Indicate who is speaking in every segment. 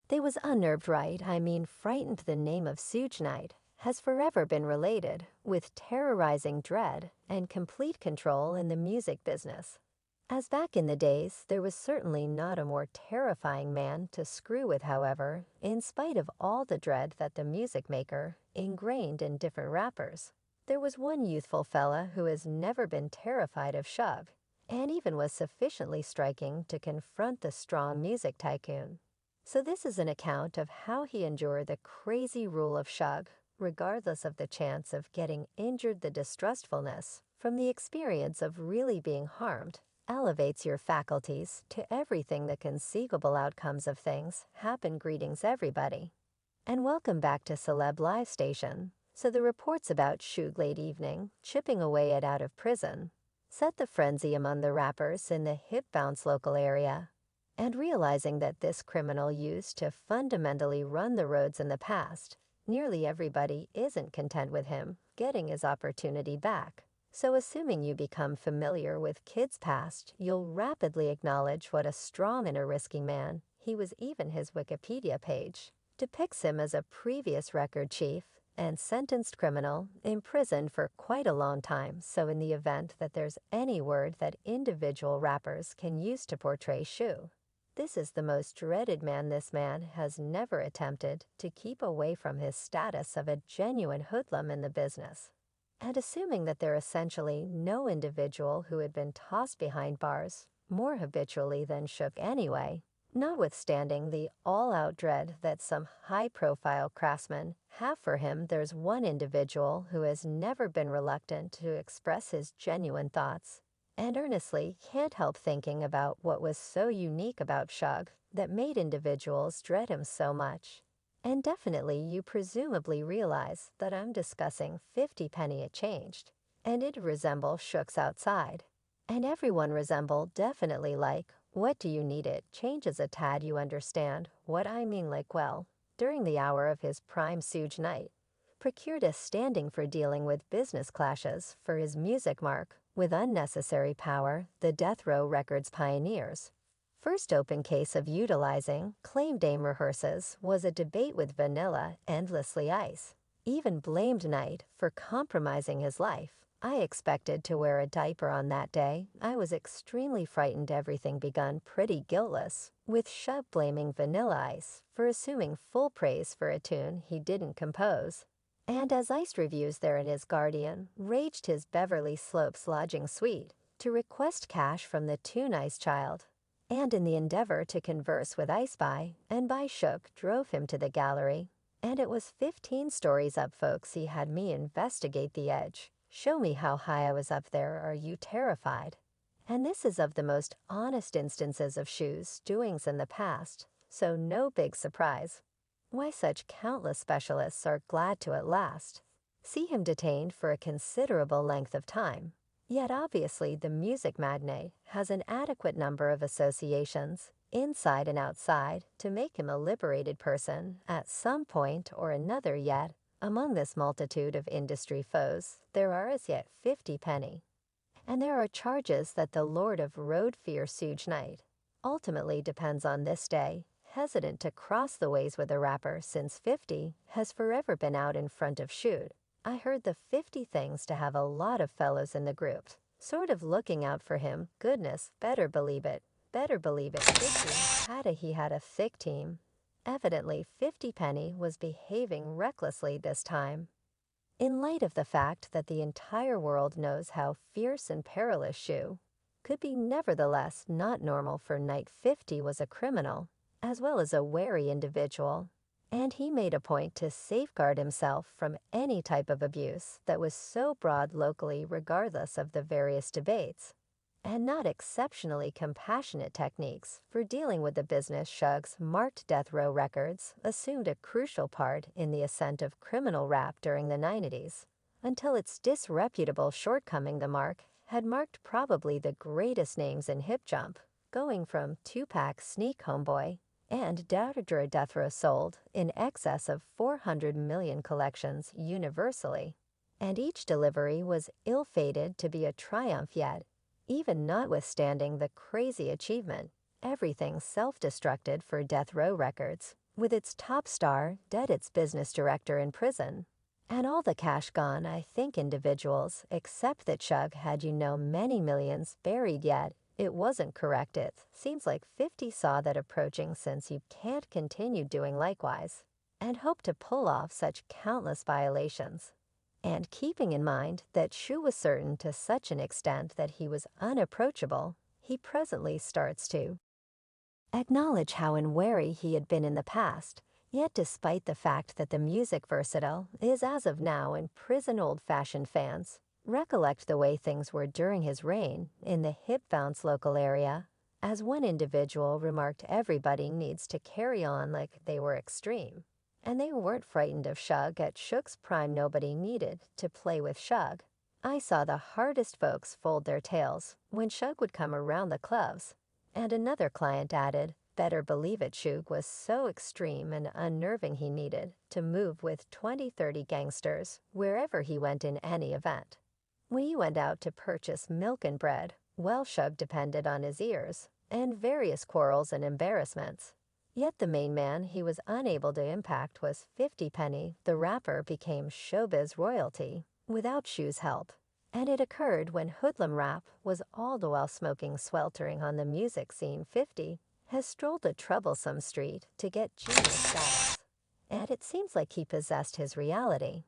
Speaker 1: They was unnerved right, I mean frightened the name of Suge Knight has forever been related with terrorizing dread and complete control in the music business. As back in the days, there was certainly not a more terrifying man to screw with, however, in spite of all the dread that the music maker ingrained in different rappers. There was one youthful fella who has never been terrified of Suge, and even was sufficiently striking to confront the strong music tycoon. So this is an account of how he endured the crazy rule of Suge, regardless of the chance of getting injured. The distrustfulness from the experience of really being harmed elevates your faculties to everything. The conceivable outcomes of things happen. Greetings everybody, and welcome back to Celeb Live Station. So the reports about Suge late evening chipping away at out of prison set the frenzy among the rappers in the hip bounce local area. And realizing that this criminal used to fundamentally run the roads in the past, nearly everybody isn't content with him getting his opportunity back. So assuming you become familiar with Kid's past, you'll rapidly acknowledge what a strong and a risky man he was. Even his Wikipedia page depicts him as a previous record chief and sentenced criminal imprisoned for quite a long time. So in the event that there's any word that individual rappers can use to portray Suge, this is the most dreaded man. This man has never attempted to keep away from his status of a genuine hoodlum in the business. And assuming that there essentially no individual who had been tossed behind bars more habitually than Suge anyway, notwithstanding the all-out dread that some high-profile craftsmen have for him, there's one individual who has never been reluctant to express his genuine thoughts, and earnestly can't help thinking about what was so unique about Suge that made individuals dread him so much. And definitely you presumably realize that I'm discussing 50 Penny It Changed, and it resemble Suge's outside. And everyone resemble definitely like, what do you need it changes a tad. You understand what I mean. Like, well, during the hour of his prime, Suge Knight procured a standing for dealing with business clashes for his music mark with unnecessary power. The Death Row Records pioneers' first open case of utilizing claim Dame rehearses was a debate with Vanilla Endlessly Ice. Even blamed Knight for compromising his life. I expected to wear a diaper on that day. I was extremely frightened. Everything begun pretty guiltless, with Suge blaming Vanilla Ice for assuming full praise for a tune he didn't compose. And as Ice reviews there in his Guardian, raged his Beverly Slopes lodging suite to request cash from the tune Ice Child. And in the endeavor to converse with Ice by and by, Suge drove him to the gallery. And it was 15 stories up, folks. He had me investigate the edge. Show me how high I was up there. Are you terrified? And this is of the most honest instances of Suge's doings in the past, so no big surprise why such countless specialists are glad to at last see him detained for a considerable length of time. Yet obviously the music magnate has an adequate number of associations, inside and outside, to make him a liberated person at some point or another. Yet among this multitude of industry foes, there are as yet 50 Penny. And there are charges that the Lord of Road Fear, Suge Knight, ultimately depends on this day, hesitant to cross the ways with a rapper since 50 has forever been out in front of Suge. I heard the 50 things to have a lot of fellows in the group sort of looking out for him. Goodness, better believe it. Better believe it. 50 he had a thick team. Evidently 50 Penny was behaving recklessly this time. In light of the fact that the entire world knows how fierce and perilous Suge could be, nevertheless not normal for Knight. 50 was a criminal, as well as a wary individual, and he made a point to safeguard himself from any type of abuse that was so broad locally, regardless of the various debates and not exceptionally compassionate techniques for dealing with the business. Suge's marked Death Row Records assumed a crucial part in the ascent of criminal rap during the 90s, until its disreputable shortcoming. The mark had marked probably the greatest names in hip jump, going from Tupac, Sneak, Homeboy, and Dr. Death Row sold in excess of 400 million collections universally, and each delivery was ill-fated to be a triumph. Yet, even notwithstanding the crazy achievement, everything self-destructed for Death Row Records with its top star dead, its business director in prison, and all the cash gone. I think individuals, except that Suge had many millions buried yet. It wasn't correct. It seems like 50 saw that approaching, since you can't continue doing likewise, and hope to pull off such countless violations. And keeping in mind that Shu was certain to such an extent that he was unapproachable, he presently starts to acknowledge how unwary he had been in the past. Yet despite the fact that the music versatile is as of now in prison, old-fashioned fans recollect the way things were during his reign in the hip-bounce local area. As one individual remarked, everybody needs to carry on like they were extreme. And they weren't frightened of Suge at Suge's prime. Nobody needed to play with Suge. I saw the hardest folks fold their tails when Suge would come around the clubs. And another client added, better believe it, Suge was so extreme and unnerving he needed to move with 20-30 gangsters wherever he went in any event. When he went out to purchase milk and bread, well, Suge depended on his ears and various quarrels and embarrassments. Yet the main man he was unable to impact was 50 Penny. The rapper became showbiz royalty without Shu's help. And it occurred when hoodlum rap was all the while smoking sweltering on the music scene. 50 has strolled a troublesome street to get genius status. And it seems like he possessed his reality.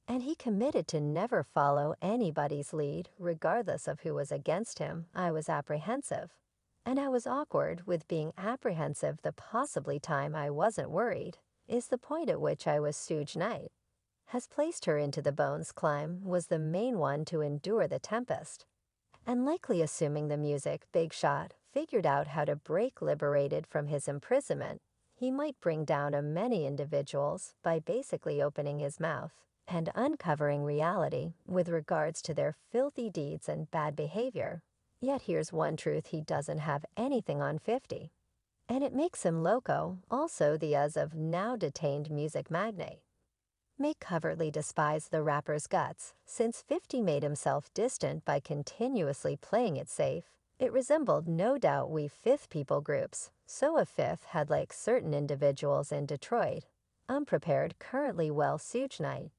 Speaker 1: And he committed to never follow anybody's lead, regardless of who was against him. I was apprehensive. And I was awkward with being apprehensive. The possibly time I wasn't worried is the point at which I was. Suge Knight has placed her into the bones. Climb was the main one to endure the tempest. And likely assuming the music big shot figured out how to break liberated from his imprisonment, he might bring down many individuals by basically opening his mouth and uncovering reality with regards to their filthy deeds and bad behavior. Yet here's one truth: he doesn't have anything on 50. And it makes him loco. Also, the as of now detained music magnate may covertly despise the rapper's guts, since 50 made himself distant by continuously playing it safe. It resembled, no doubt, we fifth people groups. So a fifth had, like certain individuals in Detroit, unprepared currently. Well, Suge Knight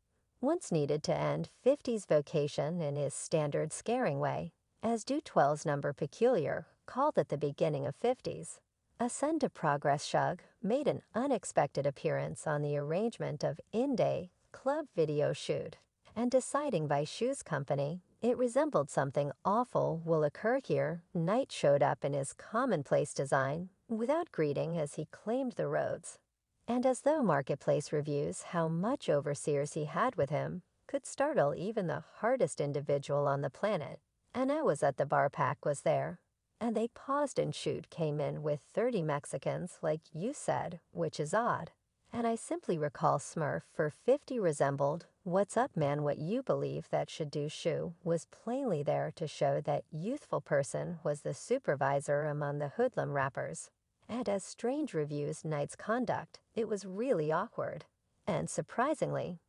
Speaker 1: once needed to end 50's vocation in his standard scaring way, as do 12's number peculiar, called at the beginning of 50's. Ascend to Progress. Suge made an unexpected appearance on the arrangement of in-day club video shoot, and deciding by Shu's company it resembled something awful will occur here. Knight showed up in his commonplace design, without greeting, as he claimed the roads. And as though marketplace reviews how much overseers he had with him could startle even the hardest individual on the planet. And I was at the bar. Pack was there. And they paused, and Shoot came in with 30 Mexicans, like you said, which is odd. And I simply recall Smurf for 50 resembled, what's up man, what you believe that should do. Shu was plainly there to show that youthful person was the supervisor among the hoodlum rappers. And as strange reviews Knight's conduct, it was really awkward. And surprisingly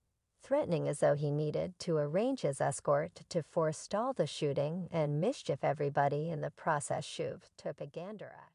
Speaker 1: threatening, as though he needed to arrange his escort to forestall the shooting and mischief everybody in the process. Shuv took a gander at.